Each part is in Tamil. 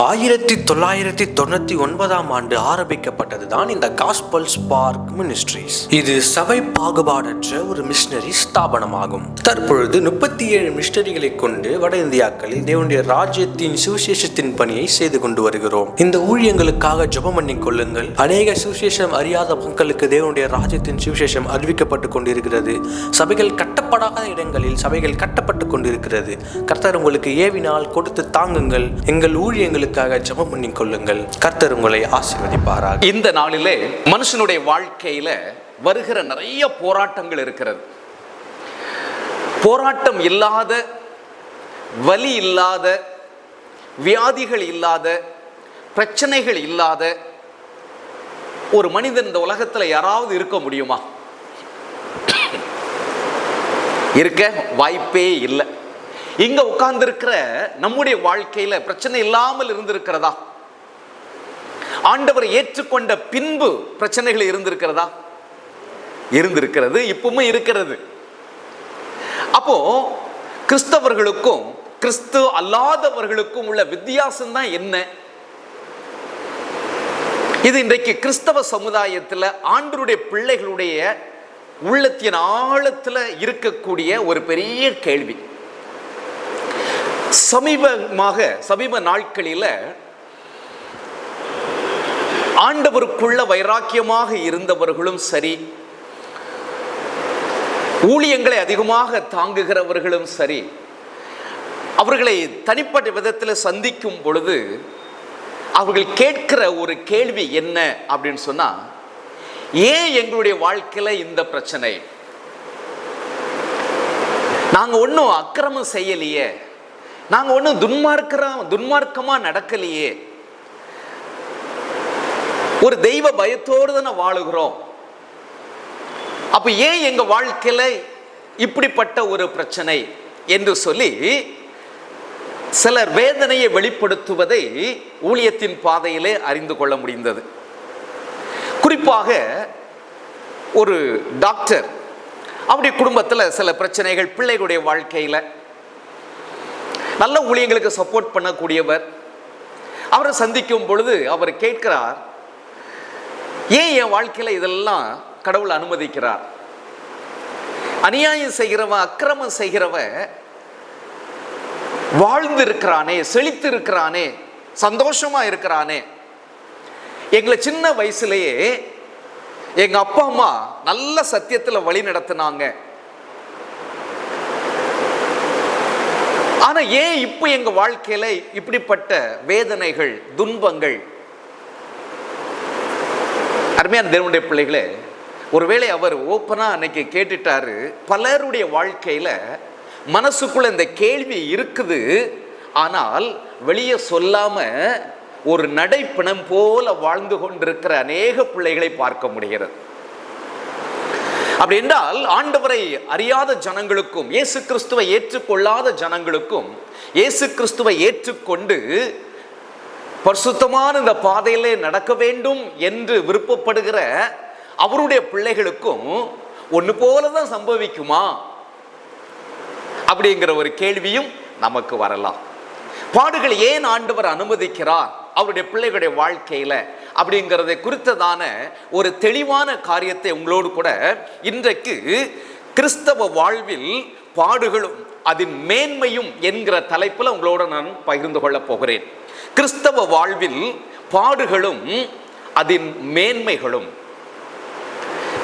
1999 ஆரம்பிக்கப்பட்டது தான் இந்த காஸ்பல் ஸ்பார்க் மினிஸ்ட்ரிஸ். இது சபை பாகுபாடற்ற ஒரு மிஷனரி ஸ்தாபனமாகும். தற்பொழுது 37 மிஷனரிகளை கொண்டு வட இந்தியாக்களில் தேவனுடைய ராஜ்யத்தின் சுவிசேஷத்தின் பணியை செய்து கொண்டு வருகிறோம். இந்த ஊழியங்களுக்காக ஜெபம் பண்ணி கொள்ளுங்கள். அநேக சுவிசேஷம் அறியாத மக்களுக்கு தேவனுடைய ராஜ்யத்தின் சுவிசேஷம் அறிவிக்கப்பட்டு கொண்டிருக்கிறது. சபைகள் கட்டப்படாத இடங்களில் சபைகள் கட்டப்பட்டு கொண்டிருக்கிறது. கர்த்தர் உங்களுக்கு ஏவினால் கொடுத்து தாங்குங்கள். எங்கள் ஊழியங்களுக்காக ஜெபம் பண்ணி கொள்ளுங்கள். கர்த்தர் உங்களை ஆசீர்வதிப்பாராக. இந்த நாளிலே மனுஷனுடைய வாழ்க்கையில வருகிற நிறைய போராட்டங்கள் இருக்கிறது. போராட்டம் இல்லாத, வலி இல்லாத, வியாதிகள் இல்லாத, பிரச்சனைகள் இல்லாத ஒரு மனிதன் இந்த உலகத்தில் யாராவது இருக்க முடியுமா? இருக்க வாய்ப்பே இல்லை. இங்க உட்கார்ந்திருக்கிற நம்முடைய வாழ்க்கையில பிரச்சனை இல்லாமல் இருந்திருக்கிறதா? ஆண்டவர் ஏற்றுக்கொண்ட பின்பு பிரச்சனைகள் இருந்திருக்கிறதா? இருந்திருக்கிறது, இப்பவுமே இருக்கிறது. அப்போ கிறிஸ்தவர்களுக்கும் கிறிஸ்து அல்லாதவர்களுக்கும் உள்ள வித்தியாசம் தான் என்ன? இது இன்றைக்கு கிறிஸ்தவ சமுதாயத்தில் ஆண்டவருடைய பிள்ளைகளுடைய உள்ளத்தின் ஆழத்தில் இருக்கக்கூடிய ஒரு பெரிய கேள்வி. சமீப நாட்களில் ஆண்டவருக்குள்ள வைராக்கியமாக இருந்தவர்களும் சரி, ஊழியங்களை அதிகமாக தாங்குகிறவர்களும் சரி, அவர்களை தனிப்பட்ட விதத்தில் சந்திக்கும் பொழுது அவர்கள் கேட்கிற ஒரு கேள்வி என்ன அப்படின்னு சொன்னா, ஏன் எங்களுடைய வாழ்க்கையில இந்த பிரச்சனை? நாங்க ஒன்றும் அக்கிரமம் செய்யலையே, நாங்க ஒன்றும் துன்மார்க்கமா நடக்கலையே, ஒரு தெய்வ பயத்தோடு தானே வாழுகிறோம். அப்ப ஏன் எங்க வாழ்க்கையில இப்படிப்பட்ட ஒரு பிரச்சனை என்று சொல்லி சிலர் வேதனையை வெளிப்படுத்துவதை ஊழியத்தின் பாதையிலே அறிந்து கொள்ள முடிந்தது. குறிப்பாக ஒரு டாக்டர், அவருடைய குடும்பத்தில் சில பிரச்சனைகள், பிள்ளைகளுடைய வாழ்க்கையில் நல்ல ஊழியங்களுக்கு சப்போர்ட் பண்ணக்கூடியவர். அவரை சந்திக்கும் பொழுது அவர் கேட்கிறார், ஏன் என் வாழ்க்கையில் இதெல்லாம் கடவுள் அனுமதிக்கிறார்? அநியாயம் செய்கிறவன், அக்கிரமம் செய்கிறவன் வாழ்ந்து இருக்கிறானே, செழித்து இருக்கிறானே, சந்தோஷமா இருக்கிறானே. எங்களை சின்ன வயசுலேயே எங்க அப்பா அம்மா நல்ல சத்தியத்துல வழி நடத்தினாங்க. ஆனா ஏன் இப்ப எங்க வாழ்க்கையில இப்படிப்பட்ட வேதனைகள், துன்பங்கள்? அருமையான தேவனுடைய பிள்ளைகளே, ஒருவேளை அவர் ஓப்பனா அன்னைக்கு கேட்டுட்டாரு. பலருடைய வாழ்க்கையில மனசுக்குள்ள இந்த கேள்வி இருக்குது, ஆனால் வெளியே சொல்லாம ஒரு நடைப்பிணம் போல வாழ்ந்து கொண்டிருக்கிற அநேக பிள்ளைகளை பார்க்க முடிகிறது. அப்படி என்றால் ஆண்டவரை அறியாத ஜனங்களுக்கும் இயேசு கிறிஸ்துவை ஏற்றுக்கொள்ளாத ஜனங்களுக்கும் இயேசு கிறிஸ்துவை ஏற்றுக்கொண்டு பரிசுத்தமான இந்த பாதையிலே நடக்க வேண்டும் என்று விருப்பப்படுகிற அவருடைய பிள்ளைகளுக்கும் ஒன்று போலதான் சம்பவிக்குமா அப்படிங்கிற ஒரு கேள்வியும் நமக்கு வரலாம். பாடுகள் ஏன் ஆண்டவர் அனுமதிக்கிறார் அவருடைய பிள்ளைகளுடைய வாழ்க்கையில அப்படிங்கிறதை குறித்ததான ஒரு தெளிவான காரியத்தை உங்களோடு கூட இன்றைக்கு கிறிஸ்தவ வாழ்வில் பாடுகளும் அதன் மேன்மையும் என்கிற தலைப்பில் உங்களோட நான் பகிர்ந்து கொள்ள போகிறேன். கிறிஸ்தவ வாழ்வில் பாடுகளும் அதன் மேன்மைகளும்.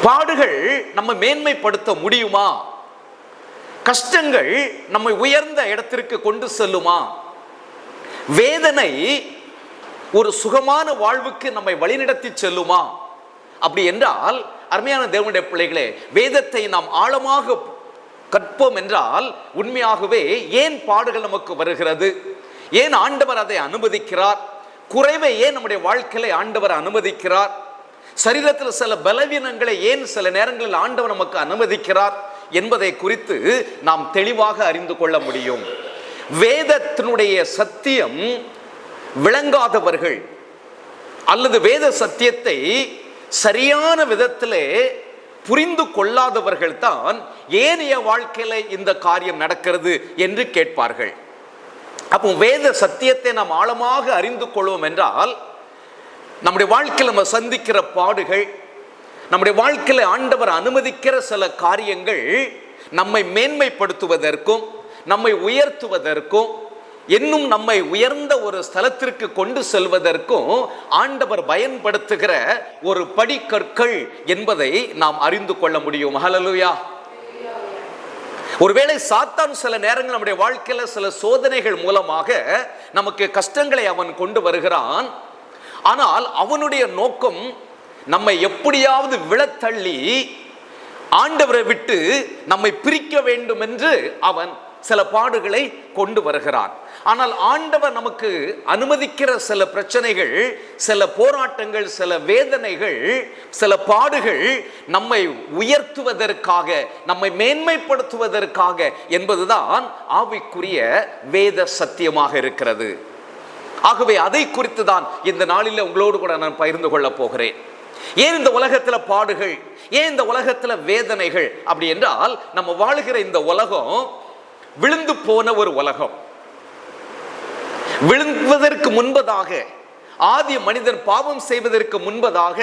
பாடுகள் நம்ம மேன்மைப்படுத்த முடியுமா? கஷ்டங்கள் நம்மை உயர்ந்த இடத்திற்கு கொண்டு செல்லுமா? வேதனை ஒரு சுகமான வாழ்வுக்கு நம்மை வழிநடத்தி செல்லுமா? அப்படி என்றால் அருமையான தேவனுடைய பிள்ளைகளே, வேதத்தை நாம் ஆழமாக கற்போம் என்றால் உண்மையாகவே ஏன் பாடுகள் நமக்கு வருகிறது, ஏன் ஆண்டவர் அதை அனுமதிக்கிறார், குறைவை ஏன் நம்முடைய வாழ்க்கையில ஆண்டவர் அனுமதிக்கிறார், சரீரத்தில் சில பலவீனங்களை ஏன் சில நேரங்களில் ஆண்டவர் நமக்கு அனுமதிக்கிறார் என்பதை குறித்து நாம் தெளிவாக அறிந்து கொள்ள முடியும். வேதத்தினுடைய சத்தியம் விளங்காதவர்கள் அல்லது வேத சத்தியத்தை சரியான விதத்திலே புரிந்து கொள்ளாதவர்கள் தான் ஏன் என் வாழ்க்கையில இந்த காரியம் நடக்கிறது என்று கேட்பார்கள். அப்போ வேத சத்தியத்தை நாம் ஆழமாக அறிந்து கொள்வோம் என்றால், நம்முடைய வாழ்க்கையில் நம்ம சந்திக்கிற பாடுகள், நம்முடைய வாழ்க்கையில் ஆண்டவர் அனுமதிக்கிற சில காரியங்கள் நம்மை மேன்மைப்படுத்துவதற்கும் நம்மை உயர்த்துவதற்கும் இன்னும் நம்மை உயர்ந்த ஒரு ஸ்தலத்திற்கு கொண்டு செல்வதற்கும் ஆண்டவர் பயன்படுத்துகிற ஒரு படிக்கற்கள் என்பதை நாம் அறிந்து கொள்ள முடியும். ஹல்லேலூயா. ஒருவேளை சாத்தான் சில நேரங்கள் நம்முடைய வாழ்க்கையில சில சோதனைகள் மூலமாக நமக்கு கஷ்டங்களை அவன் கொண்டு வருகிறான். ஆனால் அவனுடைய நோக்கம் நம்மை எப்படியாவது விழத்தள்ளி ஆண்டவரை விட்டு நம்மை பிரிக்க வேண்டும் என்று அவன் சில பாடுகளை கொண்டு வருகிறான். ஆனால் ஆண்டவர் நமக்கு அனுமதிக்கிற சில பிரச்சனைகள், சில போராட்டங்கள், சில வேதனைகள், சில பாடுகள் நம்மை உயர்த்துவதற்காக, நம்மை மேன்மைப்படுத்துவதற்காக என்பதுதான் ஆவிக்குரிய வேத சத்தியமாக இருக்கிறது. ஆகவே அதை குறித்து தான் இந்த நாளில் உங்களோடு கூட நான் பகிர்ந்து கொள்ள போகிறேன். ஏன் இந்த உலகத்துல பாடுகள், ஏன் இந்த உலகத்துல வேதனைகள் அப்படி என்றால், நம்ம வாழுகிற இந்த உலகம் விழுந்து போன ஒரு உலகம். விழுவதற்கு முன்பதாக, ஆதி மனிதன் பாவம் செய்வதற்கு முன்பதாக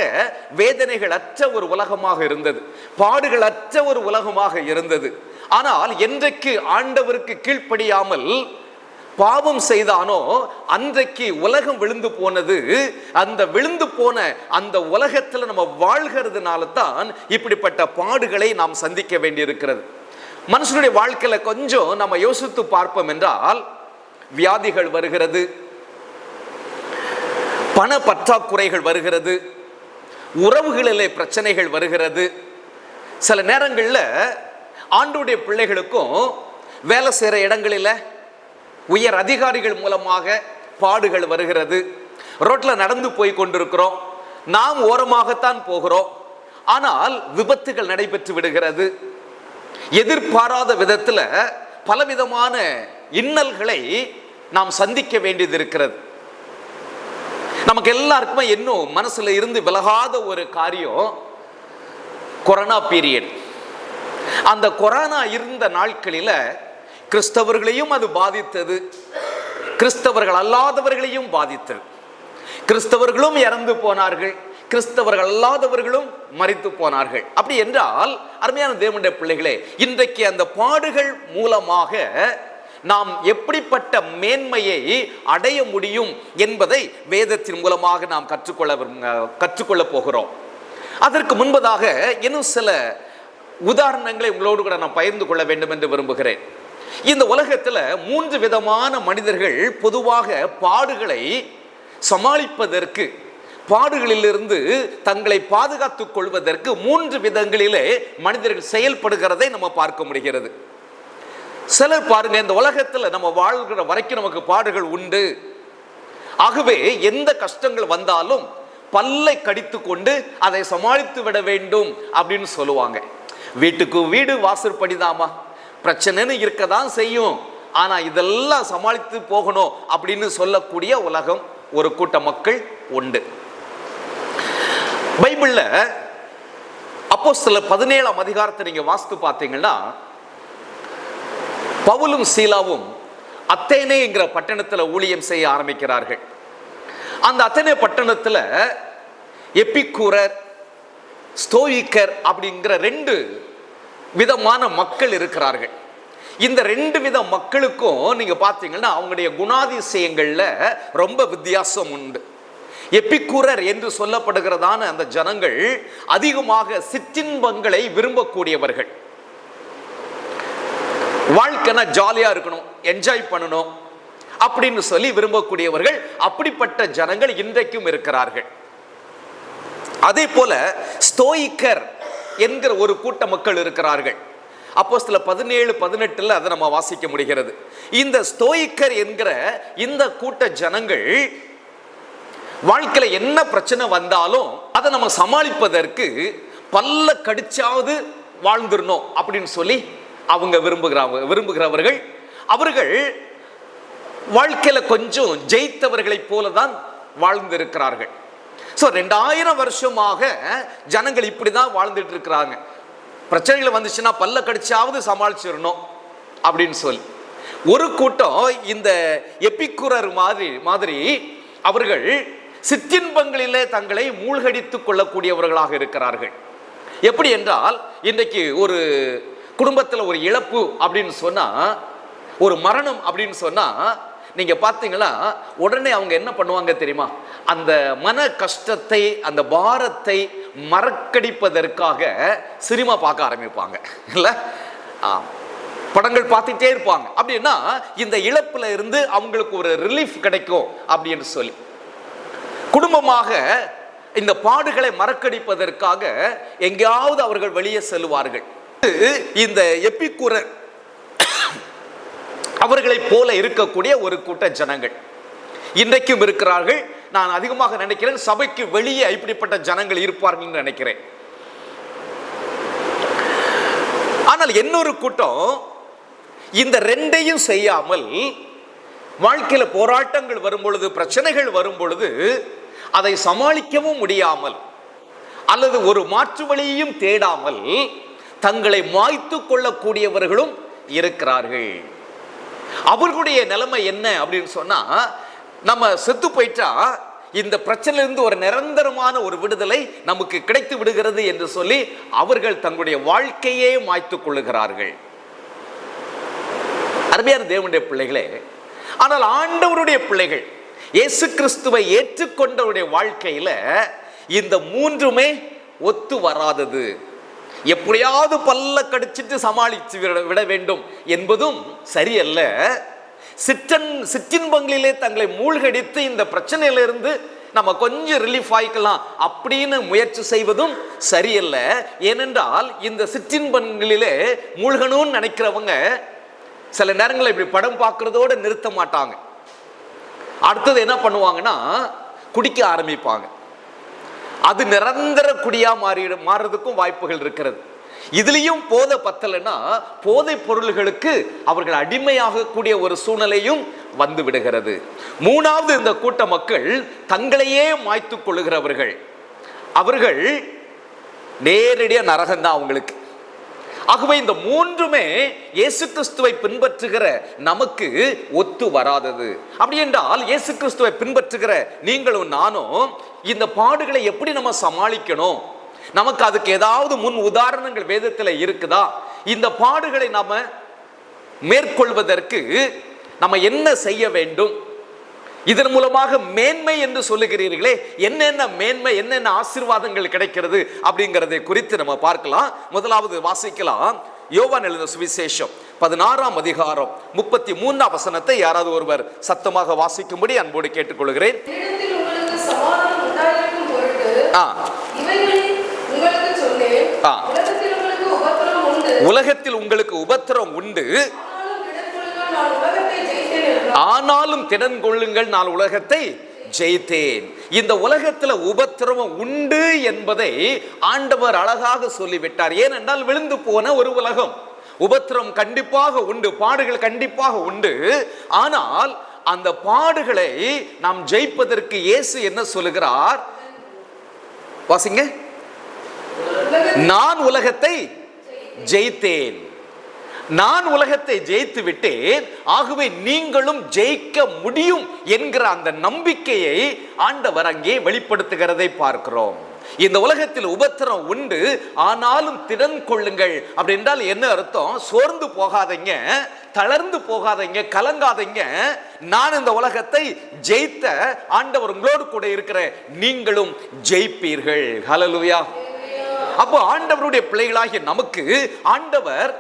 வேதனைகள் அற்ற ஒரு உலகமாக இருந்தது, பாடுகள் அற்ற ஒரு உலகமாக இருந்தது. ஆனால் என்றைக்கு ஆண்டவருக்கு கீழ்ப்படியாமல் பாவம் செய்தானோ அன்றைக்கு உலகம் விழுந்து போனது. அந்த விழுந்து போன அந்த உலகத்துல நம்ம வாழ்கிறதுனால தான் இப்படிப்பட்ட பாடுகளை நாம் சந்திக்க வேண்டியிருக்கிறது. மனுஷனுடைய வாழ்க்கையில கொஞ்சம் நம்ம யோசித்து பார்ப்போம் என்றால், வியாதிகள் வருகிறது, பண பற்றாக்குறைகள் வருகிறது, உறவுகளிலே பிரச்சனைகள் வருகிறது. சில நேரங்களில் ஆண்டவருடைய பிள்ளைகளுக்கும் வேலை செய்கிற இடங்களில் உயர் அதிகாரிகள் மூலமாக பாடுகள் வருகிறது. ரோட்டில் நடந்து போய் கொண்டிருக்கிறோம், நாம் ஓரமாகத்தான் போகிறோம், ஆனால் விபத்துகள் நடைபெற்று விடுகிறது. எதிர்பாராத விதத்தில் பலவிதமான இன்னல்களை நாம் சந்திக்க வேண்டியது இருக்கிறது. நமக்கு எல்லாருக்குமே இன்னும் மனசுல இருந்து விலகாத ஒரு காரியம் கொரோனா பீரியட். அந்த கொரோனா இருந்த நாட்களில் கிறிஸ்தவர்களையும் அது பாதித்தது, கிறிஸ்தவர்கள் அல்லாதவர்களையும் பாதித்தது. கிறிஸ்தவர்களும் இறந்து போனார்கள், கிறிஸ்தவர்கள் அல்லாதவர்களும் மரித்து போனார்கள். அப்படி என்றால் அருமையான தேவனுடைய பிள்ளைகளே, இன்றைக்கு அந்த பாடுகள் மூலமாக நாம் எப்படிப்பட்ட மேன்மையை அடைய முடியும் என்பதை வேதத்தின் மூலமாக நாம் கற்றுக்கொள்ள போகிறோம். அதற்கு முன்பதாக இன்னும் சில உதாரணங்களை உங்களோடு கூட நான் பகிர்ந்து கொள்ள வேண்டும் என்று விரும்புகிறேன். இந்த உலகத்தில் 3 விதமான மனிதர்கள் பொதுவாக பாடுகளை சமாளிப்பதற்கு, பாடுகளிலிருந்து தங்களை பாதுகாத்துக் கொள்வதற்கு 3 விதங்களிலே மனிதர்கள் செயல்படுகிறதை நம்ம பார்க்க முடிகிறது. சிலர் பாருங்க, இந்த உலகத்தில் நம்ம வாழ்கிற வரைக்கும் நமக்கு பாடுகள் உண்டு, ஆகவே எந்த கஷ்டங்கள் வந்தாலும் பல்லை கடித்து கொண்டு அதை சமாளித்து விட வேண்டும் அப்படின்னு சொல்லுவாங்க. வீட்டுக்கு வீடு வாசற்படிதாமா, பிரச்சனைன்னு இருக்கதான் செய்யும், ஆனா இதெல்லாம் சமாளித்து போகணும் அப்படின்னு சொல்லக்கூடிய உலகம் ஒரு கூட்ட மக்கள் உண்டு. பைபிள்ல அப்போஸ்தலர் 17ஆம் அதிகாரத்தை நீங்க வாசித்து பார்த்தீங்கன்னா, பவுலும் சீலாவும் அத்தேனே என்கிற பட்டணத்தில் ஊழியம் செய்ய ஆரம்பிக்கிறார்கள். அந்த அத்தேனே பட்டணத்தில் எபிக்கூரர், ஸ்தோயிக்கர் அப்படிங்கிற 2 விதமான மக்கள் இருக்கிறார்கள். இந்த 2 வித மக்களுக்கும் நீங்க பார்த்தீங்கன்னா அவங்களுடைய குணாதிசயங்கள்ல ரொம்ப வித்தியாசம் உண்டு. எபிக்கூரர் என்று சொல்லப்படுகிறதான அந்த ஜனங்கள் அதிகமாக சிற்றின்பங்களை விரும்பக்கூடியவர்கள். வாழ்க்கைனா ஜாலியா இருக்கணும், என்ஜாய் பண்ணணும் அப்படின்னு சொல்லி விரும்பக்கூடியவர்கள். அப்படிப்பட்ட ஜனங்கள் இன்றைக்கும் இருக்கிறார்கள். அதே போல ஸ்தோயிக்கர் என்கிற ஒரு கூட்ட மக்கள் இருக்கிறார்கள். அப்போஸ்தலர் 17:18 அதை நம்ம வாசிக்க முடிகிறது. இந்த ஸ்தோயிக்கர் என்கிற இந்த கூட்ட ஜனங்கள் வாழ்க்கையில என்ன பிரச்சனை வந்தாலும் அதை நம்ம சமாளிப்பதற்கு பல்ல கடிச்சாவது வாழ்ந்துடணும் அப்படின்னு சொல்லி அவங்க விரும்புகிறவர்கள். அவர்கள் வாழ்க்கையில கொஞ்சம் ஜெயித்தவர்களை போலதான் வாழ்ந்திருக்கிறார்கள். 2000 வருஷமாக ஜனங்கள் இப்படிதான் வாழ்ந்துட்டு இருக்கிறாங்க. பிரச்சனைகள் வந்துச்சுன்னா பல்ல கடிச்சாவது சமாளிச்சிடணும் அப்படின்னு சொல்லி. ஒரு கூட்டம் இந்த எபிக்குரர் மாதிரி அவர்கள் சிற்றின்பங்களிலே தங்களை மூழ்கடித்துக் கொள்ளக்கூடியவர்களாக இருக்கிறார்கள். எப்படி என்றால், இன்றைக்கு ஒரு குடும்பத்தில் ஒரு இழப்பு அப்படின்னு சொன்னா, ஒரு மரணம் அப்படின்னு சொன்னா, நீங்க பார்த்தீங்களா உடனே அவங்க என்ன பண்ணுவாங்க தெரியுமா? அந்த மன கஷ்டத்தை, அந்த பாரத்தை மறக்கடிப்பதற்காக சினிமா பார்க்க ஆரம்பிப்பாங்க இல்ல, படங்கள் பார்த்துட்டே இருப்பாங்க. அப்படின்னா இந்த இழப்புல இருந்து அவங்களுக்கு ஒரு ரிலீஃப் கிடைக்கும் அப்படின்னு சொல்லி குடும்பமாக இந்த பாடுகளை மறக்கடிப்பதற்காக எங்கேயாவது அவர்கள் வெளியே செல்வார்கள். இந்த எபிக்குரர் அவர்களைப் போல இருக்கக்கூடிய ஒரு கூட்ட ஜனங்கள் இன்றைக்கும் இருக்கிறார்கள். நான் அதிகமாக நினைக்கிறேன் சபைக்கு வெளியே இப்படிப்பட்ட ஜனங்கள் இருப்பார்கள் என்று நினைக்கிறேன். ஆனால் இன்னொரு கூட்டம் இந்த ரெண்டையும் செய்யாமல், வாழ்க்கையில போராட்டங்கள் வரும் பொழுது, பிரச்சனைகள் வரும் பொழுது அதை சமாளிக்கவும் முடியாமல் அல்லது ஒரு மாற்று வழியையும் தேடாமல் தங்களை மாய்த்து கொள்ளக்கூடியவர்களும் இருக்கிறார்கள். அவர்களுடைய நிலைமை என்ன அப்படின்னு சொன்னா, நம்ம செத்து போயிட்டா இந்த பிரச்சனையிலிருந்து ஒரு நிரந்தரமான ஒரு விடுதலை நமக்கு கிடைத்து விடுகிறது என்று சொல்லி அவர்கள் தங்களுடைய வாழ்க்கையே மாய்த்து கொள்ளுகிறார்கள். அருமையான தேவனுடைய பிள்ளைகளே, ஆனால் ஆண்டவருடைய பிள்ளைகள் இயேசு கிறிஸ்துவை ஏற்றுக்கொண்டவருடைய வாழ்க்கையில இந்த மூன்றுமே ஒத்து வராதது. எப்படியாவது பல்ல கடிச்சிட்டு சமாளித்து விட வேண்டும் என்பதும் சரியல்ல. சிற்றின்பங்களிலே தங்களை மூழ்கடித்து இந்த பிரச்சனையிலிருந்து நம்ம கொஞ்சம் ரிலீஃப் ஆயிக்கலாம் அப்படின்னு முயற்சி செய்வதும் சரியல்ல. ஏனென்றால் இந்த சிற்றின்பங்களிலே மூழ்கணும்னு நினைக்கிறவங்க சில நேரங்களில் இப்படி படம் பார்க்கறதோடு நிறுத்த மாட்டாங்க. அடுத்தது என்ன பண்ணுவாங்கன்னா, குடிக்க ஆரம்பிப்பாங்க. அது நிரந்தர குடியா மாறுறதுக்கும் வாய்ப்புகள் இருக்கிறது. இதுலயும் போதை பத்தலைன்னா போதை பொருள்களுக்கு அவர்கள் அடிமையாகக்கூடிய ஒரு சூழ்நிலையும் வந்து விடுகிறது. மூணாவது, இந்த கூட்ட மக்கள் தங்களையே மாய்த்து கொள்ளுகிறவர்கள். அவர்கள் நேரடியா நரகம்தான் அவங்களுக்கு. ஆகவே இந்த மூன்றுமே இயேசு கிறிஸ்துவை பின்பற்றுகிற நமக்கு ஒத்து வராதது. அப்படி என்றால் இயேசு கிறிஸ்துவை பின்பற்றுகிற நீங்களும் நானும் இந்த பாடுகளை எப்படி நம்ம சமாளிக்கணும்? நமக்கு அதுக்கு ஏதாவது முன் உதாரணங்கள் வேதத்தில் இருக்குதா? இந்த பாடுகளை நாம மேற்கொள்வதற்கு நம்ம என்ன செய்ய வேண்டும்? இதன் மூலமாக மேன்மை என்று சொல்லுகிறீர்களே, என்னென்ன மேன்மை, என்னென்ன ஆசீர்வாதங்கள் கிடைக்கிறது அப்படிங்கிறதை குறித்து நம்ம பார்க்கலாம். முதலாவது வாசிக்கலாம், யோவான் எழுதின சுவிசேஷம் 16ஆம் அதிகாரம் 33ஆம் வசனத்தை யாராவது ஒருவர் சத்தமாக வாசிக்கும்படி அன்போடு கேட்டுக்கொள்கிறேன். உலகத்தில் உங்களுக்கு உபத்திரம் உண்டு, ஆனாலும் திடன் கொள்ளுங்கள், நான் உலகத்தை ஜெயித்தேன். இந்த உலகத்துல உபத்திரவம் உண்டு என்பதை ஆண்டவர் அழகாக சொல்லிவிட்டார். ஏனென்றால் விழுந்து போன ஒரு உலகம், உபத்திரம் கண்டிப்பாக உண்டு, பாடுகள் கண்டிப்பாக உண்டு. ஆனால் அந்த பாடுகளை நாம் ஜெயிப்பதற்கு இயேசு என்ன சொல்லுகிறார்? வாசிங்க. நான் உலகத்தை ஜெயித்தேன், நான் உலகத்தை ஜெயித்து விட்டேன், ஆகவே நீங்களும் ஜெயிக்க முடியும் என்கிற அந்த நம்பிக்கையை ஆண்டவர் அங்கே வெளிப்படுத்துகிறதை பார்க்கிறோம். இந்த உலகத்தில் உபத்திரம் உண்டு, ஆனாலும் திடன் கொள்ளுங்கள். அப்படி என்றால் என்ன அர்த்தம்? சோர்ந்து போகாதீங்க, தளர்ந்து போகாதீங்க, கலங்காதீங்க. நான் இந்த உலகத்தை ஜெயித்த ஆண்டவர் உங்களோடு கூட இருக்கிற, நீங்களும் ஜெயிப்பீர்கள். ஹல்லேலூயா. அப்போ ஆண்டவருடைய பிள்ளைகளாகிய நமக்கு ஆண்டவர்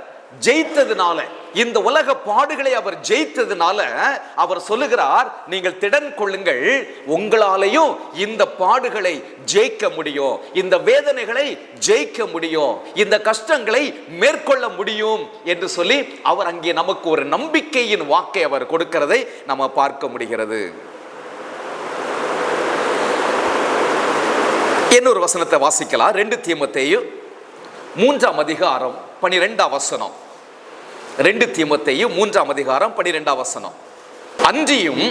ஜெயித்ததுனால, இந்த உலக பாடுகளை அவர் ஜெயித்ததுனால அவர் சொல்லுகிறார், நீங்கள் திடன் கொள்ளுங்கள், உங்களாலையும் இந்த பாடுகளை ஜெயிக்க முடியும், இந்த வேதனைகளை ஜெயிக்க முடியும், இந்த கஷ்டங்களை மேற்கொள்ள முடியும் என்று சொல்லி அவர் அங்கே நமக்கு ஒரு நம்பிக்கையின் வாக்கை அவர் கொடுக்கிறதை நம்ம பார்க்க முடிகிறது. இன்னொரு வசனத்தை வாசிக்கலாம். 2 தீமோத்தேயு 3ஆம் அதிகாரம் 12ஆம் வசனம். 2 தீமோத்தேயு 3ஆம் அதிகாரம் 12ஆம் வசனம். அன்றியும்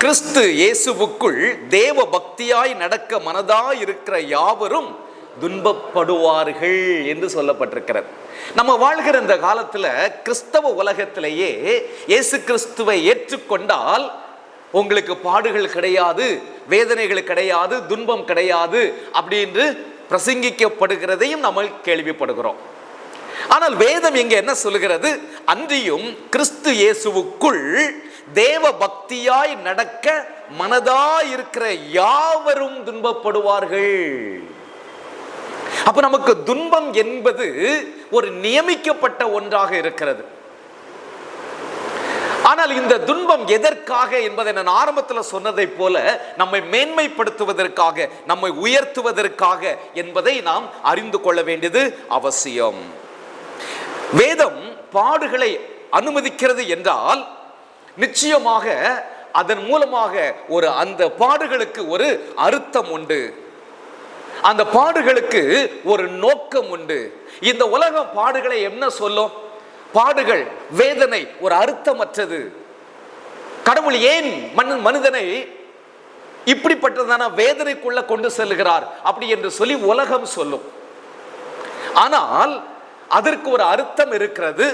கிறிஸ்து இயேசுவுக்குள் தேவ பக்தியாய் நடக்க மனதாய் இருக்கிற யாவரும் துன்பப்படுவார்கள் என்று சொல்லப்பட்டிருக்கிறது. நம்ம வாழ்கிற இந்த காலத்துல கிறிஸ்தவ உலகத்திலேயே இயேசு கிறிஸ்துவை ஏற்றுக்கொண்டால் உங்களுக்கு பாடுகள் கிடையாது, வேதனைகள் கிடையாது, துன்பம் கிடையாது அப்படின்னு பிரசங்கிக்கப்படுகிறதையும் நம்ம கேள்விப்படுகிறோம். ஆனால் வேதம் இங்க என்ன சொல்லுகிறது? அன்றியும் கிறிஸ்து இயேசுவுக்குள் தேவ பக்தியாய் நடக்க மனதாய் இருக்கிற யாவரும் துன்பப்படுவார்கள். அப்ப நமக்கு துன்பம் என்பது ஒரு நியமிக்கப்பட்ட ஒன்றாக இருக்கிறது. ஆனால் இந்த துன்பம் எதற்காக என்பதை நான் ஆரம்பத்தில் சொன்னதை போல நம்மை மேன்மைப்படுத்துவதற்காக, நம்மை உயர்த்துவதற்காக என்பதை நாம் அறிந்து கொள்ள வேண்டியது அவசியம். வேதம் பாடுகளை அனுமதிக்கிறது என்றால் நிச்சயமாக அதன் மூலமாக அந்த பாடுகளுக்கு ஒரு அர்த்தம் உண்டு, அந்த பாடுகளுக்கு ஒரு நோக்கம் உண்டு. இந்த உலகம் பாடுகளை என்ன சொல்லும்? பாடுகள், வேதனை ஒரு அர்த்தமற்றது. கடவுள் ஏன் மனிதனை இப்படிப்பட்டதான வேதனைக்குள்ள கொண்டு செல்கிறார் அப்படி என்று சொல்லி உலகம் சொல்லும். ஆனால் அதற்கு ஒரு அர்த்தம் இருக்கிறது,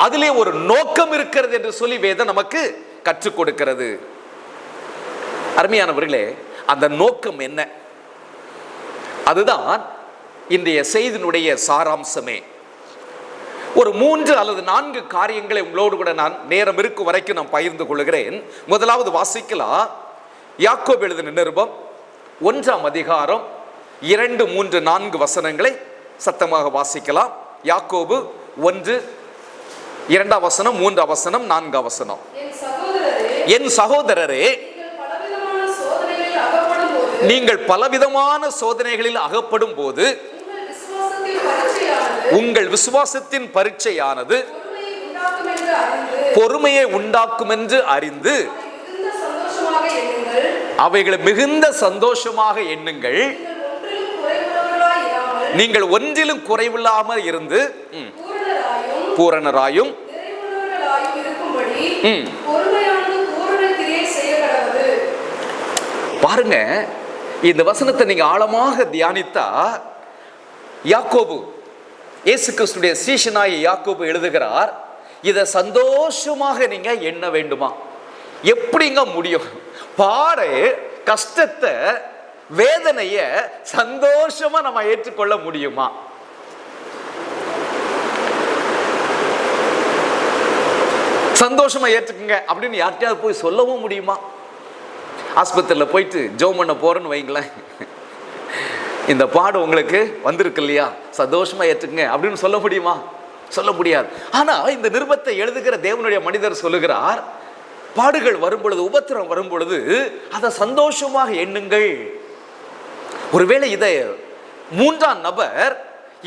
அதிலே ஒரு நோக்கம் இருக்கிறது என்று சொல்லி வேதம் நமக்கு கற்றுக் கொடுக்கிறது. அருமையானவர்களே, அந்த நோக்கம் என்ன? அதுதான் இன்றைய செய்தியினுடைய சாராம்சமே. ஒரு 3 அல்லது 4 காரியங்களை உங்களோடு கூட நான் நேரம் இருக்கும் வரைக்கும் நான் பகிர்ந்து கொள்கிறேன். முதலாவது வாசிக்கலாம். யாக்கோபு எழுதின நிருபம் 1ஆம் அதிகாரம் 2, 3, 4 வசனங்களை சத்தமாக வாசிக்கலாம். யாக்கோபு 1, 2ஆம் வசனம், 3ஆம் வசனம், 4ஆம் வசனம். என் சகோதரரே, நீங்கள் பலவிதமான சோதனைகளில் அகப்படும் போது உங்கள் விசுவாசத்தின் பரீட்சையானது பொறுமையை உண்டாக்கும் என்று அறிந்து அவைகளை மிகுந்த சந்தோஷமாக எண்ணுங்கள். நீங்கள் ஒன்றிலும் குறைவில்லாமல் இருந்து பூரணராயும் பாருங்க, இந்த வசனத்தை நீங்க ஆழமாக தியானித்தா, யாக்கோபு, இயேசு கிறிஸ்துடைய சீஷனாகிய யாக்கோபு எழுதுகிறார், இதை சந்தோஷமாக நீங்க எண்ண வேண்டுமா? எப்படிங்க முடியும்? பாரு, கஷ்டத்தை, வேதனைய சந்தோஷமா நம்ம ஏற்றுக்கொள்ள முடியுமா? சந்தோஷமா ஏற்றுக்குங்க அப்படின்னு யார்கிட்டயாவது போய் சொல்லவும் முடியுமா? ஆஸ்பத்திரியில் போயிட்டு ஜெபம் பண்ண போறேன்னு வைங்களேன், இந்த பாடு உங்களுக்கு வந்திருக்கு இல்லையா, சந்தோஷமா ஏற்றுக்குங்க அப்படின்னு சொல்ல முடியுமா? சொல்ல முடியாது. ஆனா இந்த நிருபத்தை எழுதுகிற தேவனுடைய மனிதர் சொல்லுகிறார், பாடுகள் வரும் பொழுது, உபத்திரம் வரும் பொழுது அதை சந்தோஷமாக எண்ணுங்கள். ஒருவேளை இதை 3ஆம் நபர்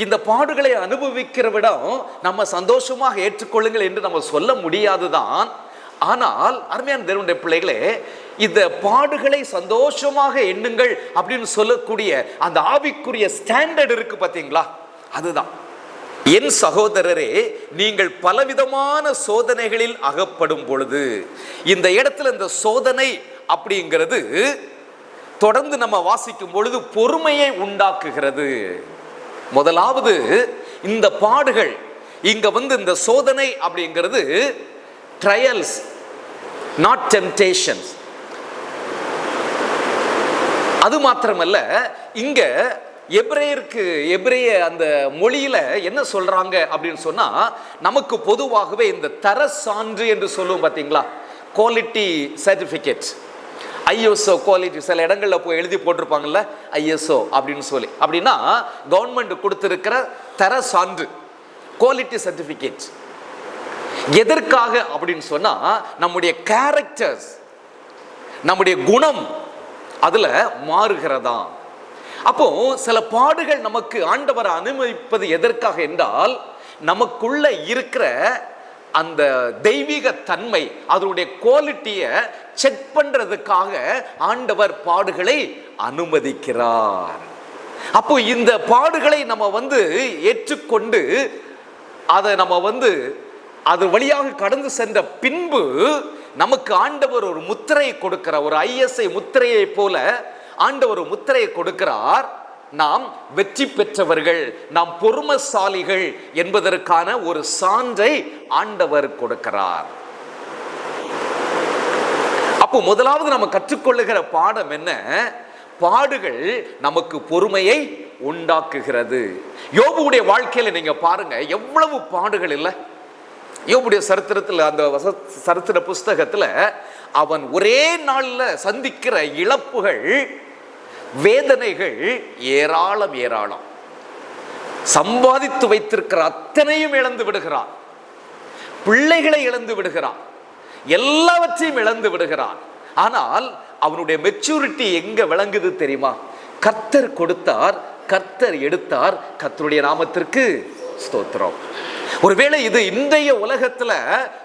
இந்த பாடுகளை அனுபவிக்கிற விடம் நம்ம சந்தோஷமாக ஏற்றுக்கொள்ளுங்கள் என்று நம்ம சொல்ல முடியாதுதான். ஆனால் அருமையான தேவனுடைய பிள்ளைகளே, இந்த பாடுகளை சந்தோஷமாக எண்ணுங்கள் அப்படின்னு சொல்லக்கூடிய அந்த ஆவிக்குரிய ஸ்டாண்டர்ட் இருக்கு பாத்தீங்களா, அதுதான். என் சகோதரரே, நீங்கள் பலவிதமான சோதனைகளில் அகப்படும் பொழுது, இந்த இடத்துல இந்த சோதனை அப்படிங்கிறது தொடர்ந்து நம்ம வாசிக்கும் பொழுது பொறுமையை உண்டாக்குகிறது. முதலாவது இந்த பாடுகள், இங்க இந்த சோதனை அப்படிங்கிறது ட்ரையல்ஸ், நாட் டெம்டேஷன்ஸ். அது மாத்திரமல்ல, இங்க எபிரேய அந்த மொழியில என்ன சொல்றாங்க அப்படின்னு சொன்னா, நமக்கு பொதுவாகவே இந்த தர சான்று என்று சொல்லுவோம் பாத்தீங்களா, குவாலிட்டி சர்டிபிகேட், ஐஎஸ்ஓ குவாலிட்டி, சில இடங்கள்ல போய் எழுதி போட்டிருப்பாங்கல்ல ஐஎஸ்ஓ அப்படின்னு சொல்லி. அப்படின்னா கவர்மெண்ட் கொடுத்திருக்கிற தர சான்று, குவாலிட்டி சர்டிபிகேட். எதற்காக அப்படின்னு சொன்னா, நம்முடைய கேரக்டர்ஸ், நம்முடைய குணம் அதுல மாறுகிறதா. அப்போ சில பாடுகள் நமக்கு ஆண்டவர் அனுமதிப்பது எதற்காக என்றால், நமக்குள்ள இருக்கிற அந்த தெய்வீக தன்மை, அதனுடைய குவாலிட்டியை செக் பண்றதுக்காக ஆண்டவர் பாடுகளை அனுமதிக்கிறார். அப்போ இந்த பாடுகளை நம்ம ஏற்றுக்கொண்டு அதை நம்ம அது வழியாக கடந்து சென்ற பின்பு நமக்கு ஆண்டவர் ஒரு முத்திரையை கொடுக்கிறார். ஒரு ஐஎஸ்ஐ முத்திரையை போல ஆண்டவர் ஒரு முத்திரையை கொடுக்கிறார். நாம் வெற்றி பெற்றவர்கள், நாம் பொறுமைசாலிகள் என்பதற்கான ஒரு சான்றை ஆண்டவர் கொடுக்கிறார். அப்போ முதலாவது நம்ம கற்றுக்கொள்ளுகிற பாடம் என்ன? பாடுகள் நமக்கு பொறுமையை உண்டாக்குகிறது. யோபுடைய வாழ்க்கையில நீங்க பாருங்க, எவ்வளவு பாடுகள் இல்லை. யோபுடைய சரித்திரத்தில், அந்த சரித்திர புஸ்தகத்துல அவன் ஒரே நாள்ல சந்திக்கிற இழப்புகள், வேதனைகள் ஏராளம் ஏராளம். சம்பாதித்து வைத்திருக்கிற அத்தனையும் இழந்து விடுகிறான், பிள்ளைகளை இழந்து விடுகிறான், எல்லாவற்றையும் இழந்து விடுகிறான். ஆனால் அவனுடைய மெச்சூரிட்டி எங்க விளங்குது தெரியுமா? கர்த்தர் கொடுத்தார், கர்த்தர் எடுத்தார், கர்த்தருடைய நாமத்திற்கு ஸ்தோத்திரம். ஒருவேளை இது இன்றைய உலகத்துல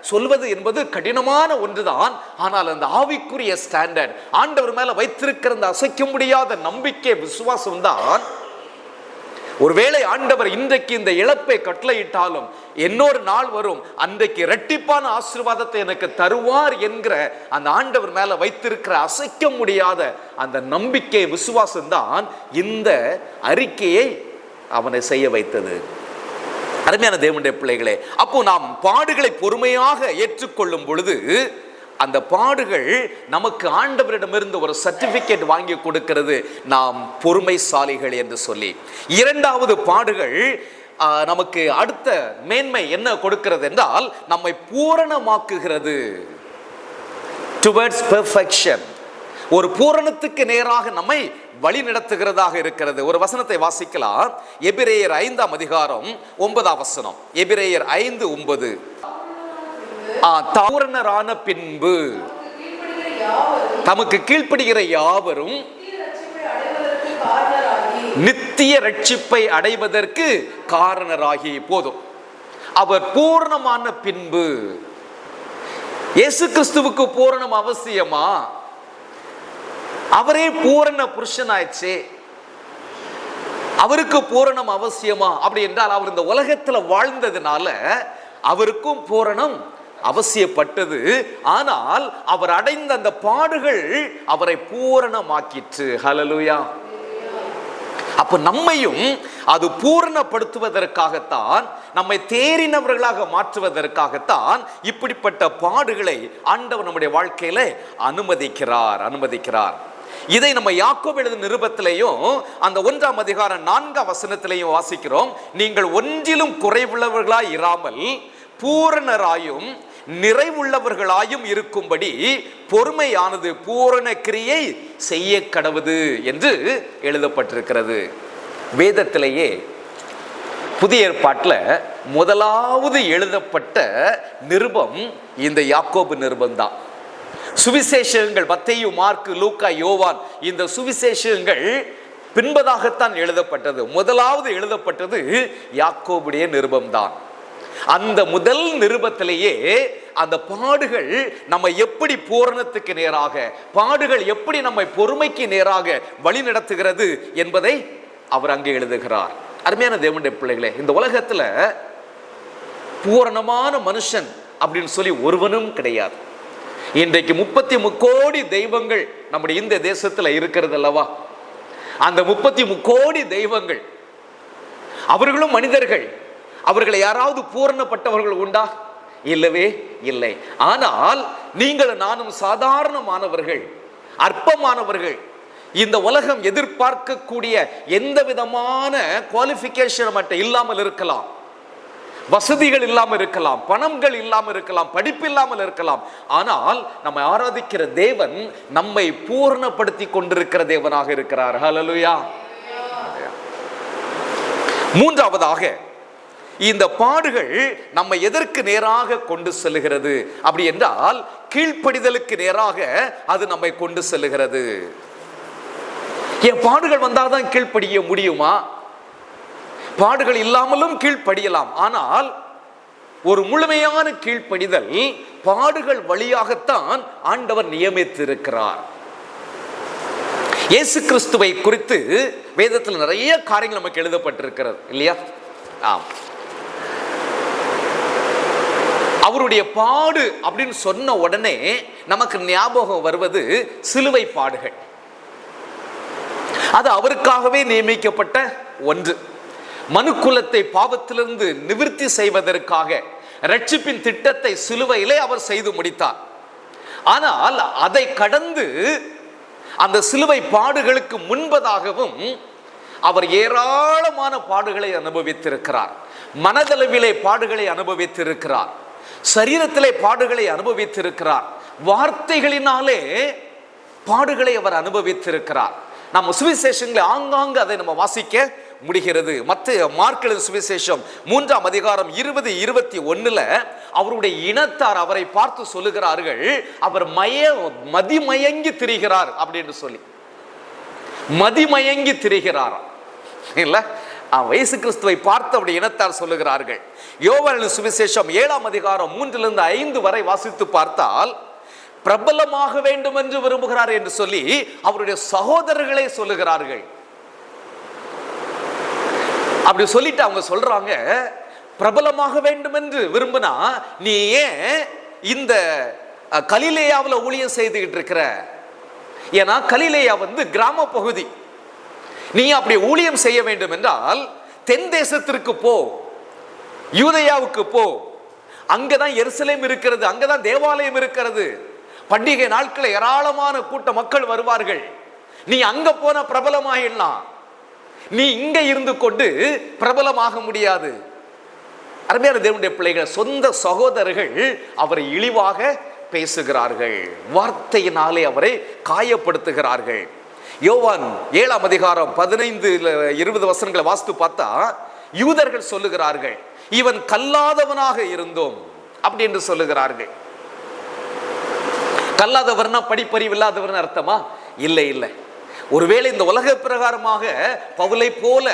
சொல்வது என்பது கடினமான ஒன்றுதான். ஆனால் அந்த ஆவிக்குரிய ஸ்டாண்டர்ட், ஆண்டவர் மேல வைத்திருக்கிற அந்த அசைக்க முடியாத நம்பிக்கை, விசுவாசம் தான். ஒருவேளை ஆண்டவர் இன்றைக்கு இந்த இழப்பை கட்டளையிட்டாலும் இன்னொரு நாள் வரும், அன்றைக்கு இரட்டிப்பான ஆசீர்வாதத்தை எனக்கு தருவார் என்கிற அந்த ஆண்டவர் மேல வைத்திருக்கிற அசைக்க முடியாத அந்த நம்பிக்கை, விசுவாசம் தான் இந்த அறிக்கையை அவனை செய்ய வைத்தது. அருமையான தேவனுடைய பிள்ளைகளே, அப்போ நாம் பாடுகளை பொறுமையாக ஏற்றுக்கொள்ளும் பொழுது அந்த பாடுகள் நமக்கு ஆண்டவரிடமிருந்து ஒரு சர்டிபிகேட் வாங்கி கொடுக்கிறது, நாம் பொறுமைசாலிகள் என்று சொல்லி. இரண்டாவது, பாடுகள் நமக்கு அடுத்த மேன்மை என்ன கொடுக்கிறது என்றால், நம்மை பூரணமாக்குகிறது. டுவர்ட்ஸ் பெர்ஃபெக்ஷன், ஒரு பூரணத்துக்கு நேராக நம்மை வழி நடத்துகிறதாக இருக்கிறது. ஒரு வசனத்தை வாசிக்கலாம். எபிரேயர் 5ஆம் அதிகாரம் 9ஆம் வசனம். எபிரேயர் 5:9. பூரணரான பின்பு தமக்கு கீழ்ப்படுகிற யாவரும் நித்திய ரட்சிப்பை அடைவதற்கு காரணராகி. போதும், அவர் பூரணமான பின்பு. இயேசு கிறிஸ்துவுக்கு பூரணம் அவசியமா? அவரே பூரண புருஷனாயிடுச்சு, அவருக்கு பூரணம் அவசியமா? அப்படி என்றால் அவர் இந்த உலகத்துல வாழ்ந்ததுனால அவருக்கும் பூரணம் அவசியப்பட்டது. ஆனால் அவர் அடைந்த அந்த பாடுகள் அவரை பூரணமாக்கிற்று. ஹல்லேலூயா. அப்ப நம்மையும் அது பூரணப்படுத்துவதற்காகத்தான், நம்மை தேறினவர்களாக மாற்றுவதற்காகத்தான் இப்படிப்பட்ட பாடுகளை ஆண்டவர் நம்முடைய வாழ்க்கையில அனுமதிக்கிறார். இதை நம்ம யாக்கோபு எழுதின நிருபத்திலேயும் அந்த 1ஆம் அதிகாரம் 4ஆம் வசனத்திலேயும் வாசிக்கிறோம். நீங்கள் ஒன்றிலும் குறைவுள்ளவர்களாய் இராமல் பூரணராயும் நிறைவுள்ளவர்களாயும் இருக்கும்படி பொறுமையானது பூரண கிரியை செய்ய கடவுது என்று எழுதப்பட்டிருக்கிறது. வேதத்திலேயே புதிய ஏற்பாட்டில் முதலாவது எழுதப்பட்ட நிருபம் இந்த யாக்கோபு நிருபம் தான். சுவிசேஷங்கள் மத்தேயு, மார்க்கு, லூக்கா, யோவான், இந்த சுவிசேஷங்கள் பின்பதாகத்தான் எழுதப்பட்டது. முதலாவது எழுதப்பட்டது யாக்கோபுடைய நிருபம் தான். அந்த முதல் நிருபத்திலேயே அந்த பாடுகள் நம்ம எப்படி பூரணத்துக்கு நேராக, பாடுகள் எப்படி நம்மை பொறுமைக்கு நேராக வழி நடத்துகிறது என்பதை அவர் அங்கே எழுதுகிறார். அருமையான தேவனுடைய பிள்ளைகளே, இந்த உலகத்துல பூரணமான மனுஷன் அப்படின்னு சொல்லி ஒருவனும் கிடையாது. இன்றைக்கு 33 கோடி தெய்வங்கள் நம்முடைய இந்த தேசத்துல இருக்கிறது அல்லவா? அந்த 33 கோடி தெய்வங்கள் அவர்களும் மனிதர்கள். அவர்களை யாராவது பூரணப்பட்டவர்கள் உண்டா? இல்லவே இல்லை. ஆனால் நீங்கள் நானும் சாதாரணமானவர்கள், அற்பமானவர்கள். இந்த உலகம் எதிர்பார்க்கக்கூடிய எந்த விதமான குவாலிஃபிகேஷன் மட்டும் இல்லாமல் இருக்கலாம், வசதிகள் இல்லாமல் இருக்கலாம், பணங்கள் இல்லாமல் இருக்கலாம், படிப்பு இல்லாமல் இருக்கலாம். ஆனால் நம்ம ஆராதிக்கிற தேவன் நம்மை பூரணப்படுத்தி கொண்டிருக்கிற தேவனாக இருக்கிறார். ஹல்லேலூயா. மூன்றாவதாக, இந்த பாடுகள் நம்ம எதற்கு நேராக கொண்டு செல்லுகிறது அப்படி என்றால், கீழ்ப்படிதலுக்கு நேராக அது நம்மை கொண்டு செல்லுகிறது. என் பாடுகள் வந்தால்தான் கீழ்ப்படிய முடியுமா? பாடுகள் இல்லாமலும் கீழ்ப்படியலாம். ஆனால் ஒரு முழுமையான கீழ்ப்படிதல் பாடுகள் வழியாகத்தான் ஆண்டவர் நியமித்திருக்கிறார். இயேசு கிறிஸ்துவை குறித்து வேதத்தில் நிறைய காரியங்கள் நமக்கு எழுதப்பட்டிருக்கிறது இல்லையா? ஆம். அவருடைய பாடு அப்படின்னு சொன்ன உடனே நமக்கு ஞாபகம் வருவது சிலுவை பாடுகள். அது அவருக்காகவே நியமிக்கப்பட்ட ஒன்று. மனுக்குலத்தை பாவத்திலிருந்து நிவிர்த்தி செய்வதற்காக ரட்சிப்பின் திட்டத்தை சிலுவையிலே அவர் செய்து முடித்தார். ஆனால் அதை கடந்து அந்த சிலுவை பாடுகளுக்கு முன்பதாகவும் அவர் ஏராளமான பாடுகளை அனுபவித்திருக்கிறார். மனதளவிலே பாடுகளை அனுபவித்திருக்கிறார், சரீரத்திலே பாடுகளை அனுபவித்திருக்கிறார், வார்த்தைகளினாலே பாடுகளை அவர் அனுபவித்திருக்கிறார். நம்ம சுவிசேஷங்களை ஆங்காங்கு அதை நம்ம வாசிக்க முடிகிறது. மார்க் எழுதின சுவிசேஷம் 3ஆம் அதிகாரம் 20-21 அவருடைய இனத்தார் அவரை பார்த்து சொல்லுகிறார்கள், அவர் மதிமயங்கி திரிகிறார் அப்படின்னு சொல்லி. மதிமயங்கி திரிகிறார் இல்ல, இயேசு கிறிஸ்துவை பார்த்து அவருடைய இனத்தார் சொல்லுகிறார்கள். யோவான் சுவிசேஷம் 7ஆம் அதிகாரம் 3-5 வரை வாசித்து பார்த்தால், பிரபலமாக வேண்டும் என்று விரும்புகிறார் என்று சொல்லி அவருடைய சகோதரர்களே சொல்லுகிறார்கள். அப்படி சொல்லிட்டு அவங்க சொல்றாங்க, பிரபலமாக வேண்டும் என்று விரும்பினா நீ ஏன் இந்த கலிலேயாவில் ஊழியம் செய்துகிட்டு இருக்கிற? ஏன்னா கலிலேயா கிராம பகுதி. நீ அப்படி ஊழியம் செய்ய வேண்டும் என்றால் தென் தேசத்திற்கு போ, யூதேயாவுக்கு போ. அங்கதான் எருசலேம் இருக்கிறது, அங்கதான் தேவாலயம் இருக்கிறது. பண்டிகை நாட்களில் ஏராளமான கூட்ட மக்கள் வருவார்கள். நீ அங்க போன பிரபலமாயிடலாம், நீ இங்க இருந்து கொண்டு பிரபலமாக முடியாது. அருமையான தேவனுடைய பிள்ளைகள், சொந்த சகோதரர்கள் அவரை இழிவாக பேசுகிறார்கள், வார்த்தையினாலே அவரை காயப்படுத்துகிறார்கள். யோவான் 7ஆம் அதிகாரம் 15-20 வசனங்களை வாசித்து பார்த்தா யூதர்கள் சொல்லுகிறார்கள், இவன் கல்லாதவனாக இருந்தோம் அப்படி என்று சொல்லுகிறார்கள். கல்லாதவர்னா படிப்பறிவு இல்லாதவர்னு அர்த்தமா? இல்லை இல்லை. ஒருவேளை இந்த உலக பிரகாரமாக பவுலை போல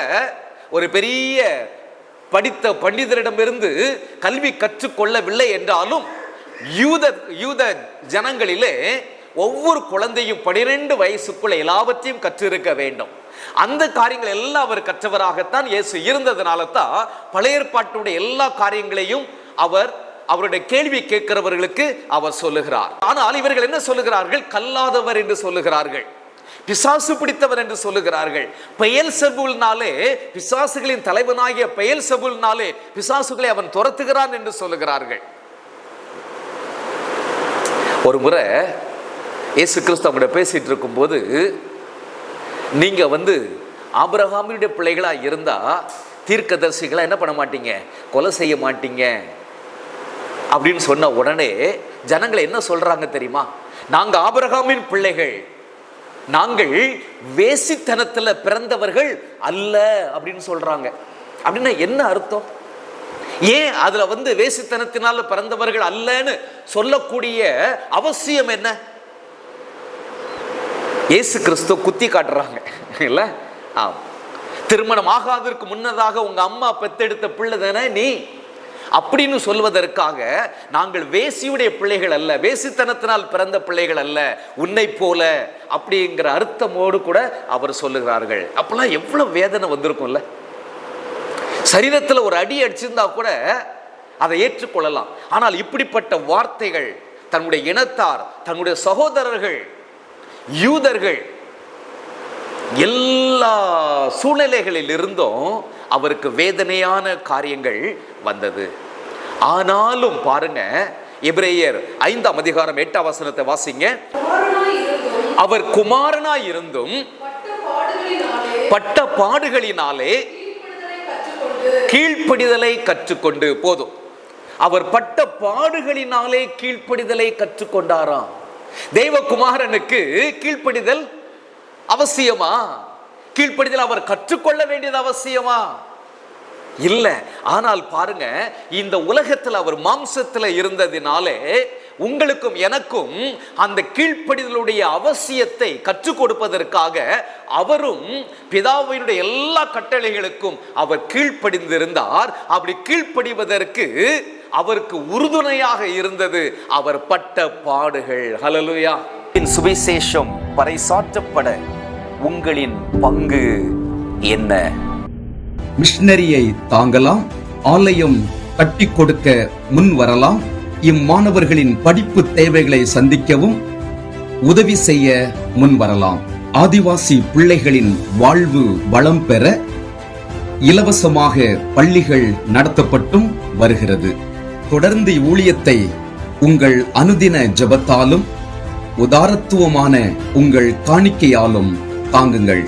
ஒரு பெரிய படித்த பண்டிதரிடமிருந்து கல்வி கற்றுக்கொள்ளவில்லை என்றாலும் யூத ஜனங்களிலே ஒவ்வொரு குழந்தையும் 12 வயசுக்குள்ள எல்லாவற்றையும் கற்றிருக்க வேண்டும். அந்த காரியங்கள் எல்லாம் அவர் கற்றவராகத்தான் இயேசு இருந்ததுனால தான் பழைய ஏற்பாட்டுடைய எல்லா காரியங்களையும் அவருடைய கேள்வி கேட்கிறவர்களுக்கு அவர் சொல்லுகிறார். ஆனால் இவர்கள் என்ன சொல்லுகிறார்கள்? கல்லாதவர் என்று சொல்லுகிறார்கள், பிசாசு பிடித்தவர் என்று சொல்லுகிறார்கள். பெயல்செபூல்னாலே, பிசாசுகளின் தலைவனாகிய பெயல்செபூல்னாலே பிசாசுகளை அவன் துரத்துகிறான் என்று சொல்லுகிறார்கள். ஒரு முறை இயேசு கிறிஸ்து அவங்கள பேசிட்டு இருக்கும் போது, நீங்க ஆபிரகாமுடைய பிள்ளைகளா இருந்தா தீர்க்கதரிசிகளா என்ன பண்ண மாட்டீங்க? கொலை செய்ய மாட்டீங்க அப்படின்னு சொன்ன உடனே ஜனங்களை என்ன சொல்றாங்க தெரியுமா? நாங்க ஆபிரகாமின் பிள்ளைகள், நாங்கள் வேசித்தனத்தில் பிறந்தவர்கள் அல்ல அப்படின்னு சொல்றாங்க. அப்படின்னா என்ன அர்த்தம்? ஏன் அதுல வேசித்தனத்தினால பிறந்தவர்கள் அல்லன்னு சொல்லக்கூடிய அவசியம் என்ன? இயேசு கிறிஸ்து குத்தி காட்டுறாங்க இல்ல? திருமணம் ஆகாததற்கு முன்னதாக உங்க அம்மா பெத்தெடுத்த பிள்ளை தானே நீ அப்படின்னு சொல்வதற்காக, நாங்கள் வேசியுடைய பிள்ளைகள் அல்ல, வேசித்தனத்தினால் பிறந்த பிள்ளைகள் அல்ல உன்னை போல அப்படிங்கிற அர்த்தமோடு கூட அவர் சொல்லுகிறார்கள். அப்பெல்லாம் எவ்வளவு வேதனை வந்திருக்கும்ல. சரீரத்தில் ஒரு அடி அடிச்சிருந்தா கூட அதை ஏற்றுக்கொள்ளலாம். ஆனால் இப்படிப்பட்ட வார்த்தைகள் தன்னுடைய இனத்தார், தன்னுடைய சகோதரர்கள், யூதர்கள் எல்லா சூழ்நிலைகளில் இருந்தும் அவருக்கு வேதனையான காரியங்கள் வந்தது. ஆனாலும் பாருங்க, எபிரேயர் 5ஆம் அதிகாரம் 8ஆம் வசனத்தை வாசிங்க. அவர் குமாரனாய் இருந்தும் பட்ட பாடுகளினாலே கீழ்ப்படிதலை கற்றுக்கொண்டு, போதும், அவர் பட்ட பாடுகளினாலே கீழ்ப்படிதலை கற்றுக்கொண்டாராம். தெய்வகுமாரனுக்கு கீழ்ப்படிதல் அவசியமா? கீழ்ப்படிதல் அவர் கற்றுக்கொள்ள வேண்டியது அவசியமா? இல்ல. ஆனால் பாருங்க, இந்த உலகத்தில் அவர் மாம்சத்தில் இருந்ததினாலே உங்களுக்கும் எனக்கும் அந்த கீழ்ப்படிதலுடைய அவசியத்தை கற்றுக் கொடுப்பதற்காக அவரும் பிதாவினுடைய எல்லா கட்டளைகளுக்கும் அவர் கீழ்ப்படிந்திருந்தார். அப்படி கீழ்ப்படிவதற்கு அவருக்கு உறுதுணையாக இருந்தது அவர் பட்ட பாடுகள். ஹல்லேலூயா. சுவிசேஷம் பறைசாற்றப்பட உங்களின் பங்கு என்ன? மிஷனரியை தாங்கலாம், ஆலயம் கட்டி கொடுக்க முன் வரலாம், இம்மாணவர்களின் படிப்பு தேவைகளை சந்திக்கவும் உதவி செய்ய முன் வரலாம். ஆதிவாசி பிள்ளைகளின் வாழ்வு வளம் பெற இலவசமாக பள்ளிகள் நடத்தப்பட்டும் வருகிறது. தொடர்ந்து ஊழியத்தை உங்கள் அனுதின ஜெபத்தாலும் உதாரத்துவமான உங்கள் காணிக்கையாலும் தாங்குங்கள்.